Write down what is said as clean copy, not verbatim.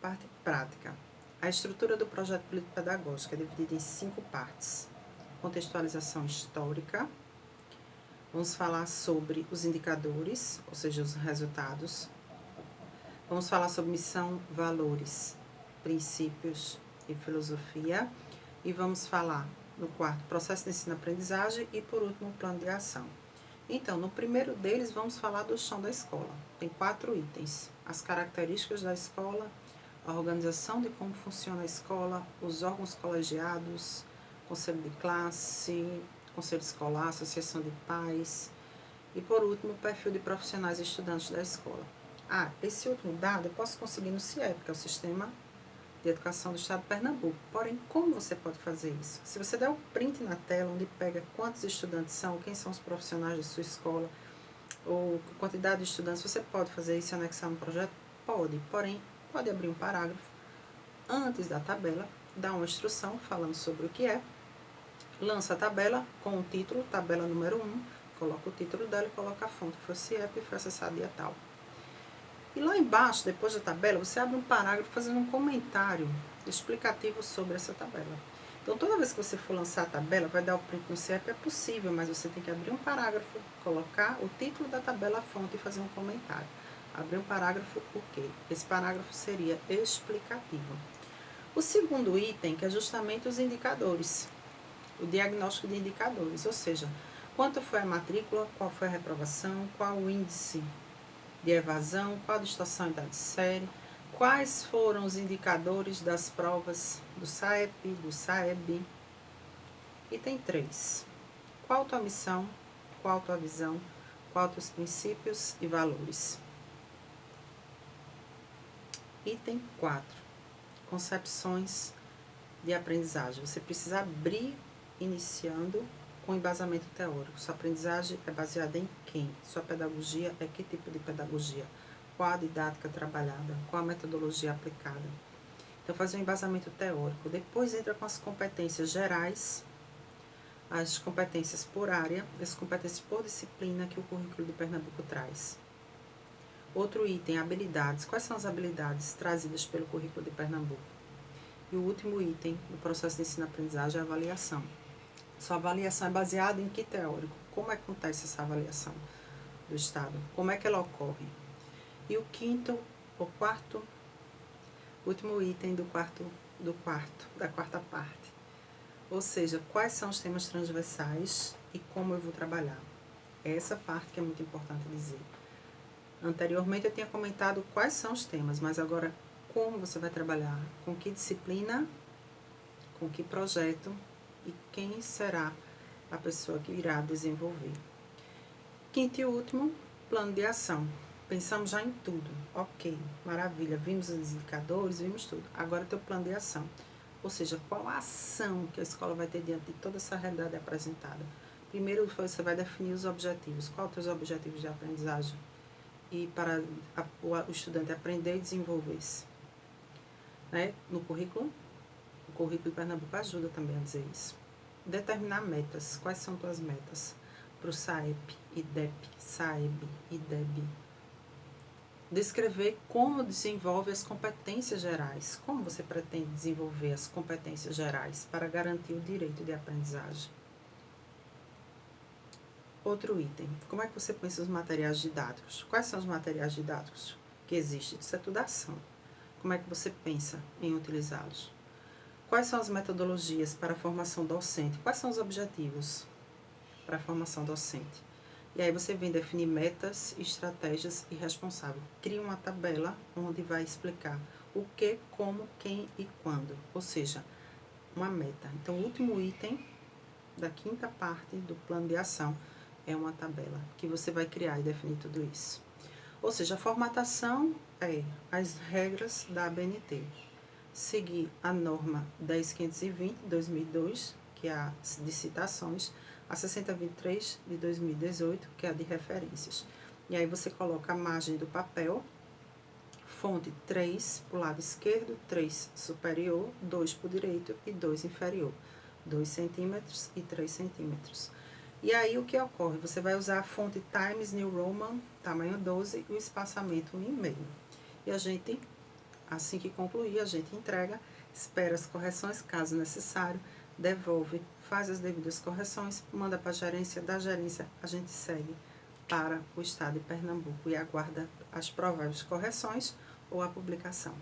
parte prática. A estrutura do projeto político-pedagógico é dividida em 5 partes. Contextualização histórica. Vamos falar sobre os indicadores, ou seja, os resultados. Vamos falar sobre missão, valores, princípios e filosofia. E vamos falar, no quarto, processo de ensino-aprendizagem e, por último, plano de ação. Então, no primeiro deles, vamos falar do chão da escola. Tem 4 itens. As características da escola, a organização de como funciona a escola, os órgãos colegiados, conselho de classe, conselho escolar, associação de pais e, por último, o perfil de profissionais e estudantes da escola. Esse último dado eu posso conseguir no CIEP, que é o Sistema de Educação do Estado de Pernambuco. Porém, como você pode fazer isso? Se você der o print na tela, onde pega quantos estudantes são, quem são os profissionais da sua escola, ou quantidade de estudantes, você pode fazer isso e anexar no projeto? Pode, porém, pode abrir um parágrafo antes da tabela, dar uma instrução falando sobre o que é, lança a tabela com o título, tabela número 1, coloca o título dela e coloca a fonte, foi o CIEP e foi acessado dia tal. E lá embaixo, depois da tabela, você abre um parágrafo fazendo um comentário explicativo sobre essa tabela. Então, toda vez que você for lançar a tabela, vai dar o print no CIEP, é possível, mas você tem que abrir um parágrafo, colocar o título da tabela, a fonte e fazer um comentário. Abrir um parágrafo, por quê? Esse parágrafo seria explicativo. O segundo item, que é justamente os indicadores, o diagnóstico de indicadores, ou seja, quanto foi a matrícula, qual foi a reprovação, qual o índice de evasão, qual a distorção em idade de série, quais foram os indicadores das provas do SAEP, do SAEB. Item 3. Qual a tua missão, qual a tua visão, qual os teus princípios e valores. Item 4. Concepções de aprendizagem. Você precisa abrir iniciando com embasamento teórico. Sua aprendizagem é baseada em quem? Sua pedagogia é que tipo de pedagogia? Qual a didática trabalhada? Qual a metodologia aplicada? Então, fazer um embasamento teórico. Depois entra com as competências gerais, as competências por área, as competências por disciplina que o currículo de Pernambuco traz. Outro item, habilidades. Quais são as habilidades trazidas pelo currículo de Pernambuco? E o último item, no processo de ensino-aprendizagem, é a avaliação. Sua avaliação é baseada em que teórico? Como é que acontece essa avaliação do Estado? Como é que ela ocorre? E o último item da quarta parte. Ou seja, quais são os temas transversais e como eu vou trabalhar. Essa parte que é muito importante dizer. Anteriormente eu tinha comentado quais são os temas, mas agora como você vai trabalhar, com que disciplina, com que projeto e quem será a pessoa que irá desenvolver. Quinto e último, plano de ação. Pensamos já em tudo. Ok, maravilha, vimos os indicadores, vimos tudo. Agora teu plano de ação. Ou seja, qual a ação que a escola vai ter diante de toda essa realidade apresentada. Primeiro você vai definir os objetivos. Quais os teus objetivos de aprendizagem? E para o estudante aprender e desenvolver-se. Né? No currículo, o currículo de Pernambuco ajuda também a dizer isso. Determinar metas. Quais são tuas metas? Para o SAEP, IDEP, SAEB, IDEB. Descrever como desenvolve as competências gerais. Como você pretende desenvolver as competências gerais para garantir o direito de aprendizagem. Outro item. Como é que você pensa os materiais didáticos? Quais são os materiais didáticos que existem? Isso é tudo ação. Como é que você pensa em utilizá-los? Quais são as metodologias para a formação docente? Quais são os objetivos para a formação docente? E aí você vem definir metas, estratégias e responsável. Cria uma tabela onde vai explicar o que, como, quem e quando. Ou seja, uma meta. Então, o último item da quinta parte do plano de ação é uma tabela que você vai criar e definir tudo isso. Ou seja, a formatação é as regras da ABNT. Seguir a norma 10.520, 2002, que é a de citações, a 6023 de 2018, que é a de referências. E aí você coloca a margem do papel, fonte 3 para o lado esquerdo, 3 superior, 2 para o direito e 2 inferior. 2 centímetros e 3 centímetros. E aí o que ocorre? Você vai usar a fonte Times New Roman, tamanho 12, e o espaçamento 1,5. E a gente Assim que concluir, a gente entrega, espera as correções, caso necessário, devolve, faz as devidas correções, manda para a gerência, da gerência a gente segue para o estado de Pernambuco e aguarda as prováveis correções ou a publicação.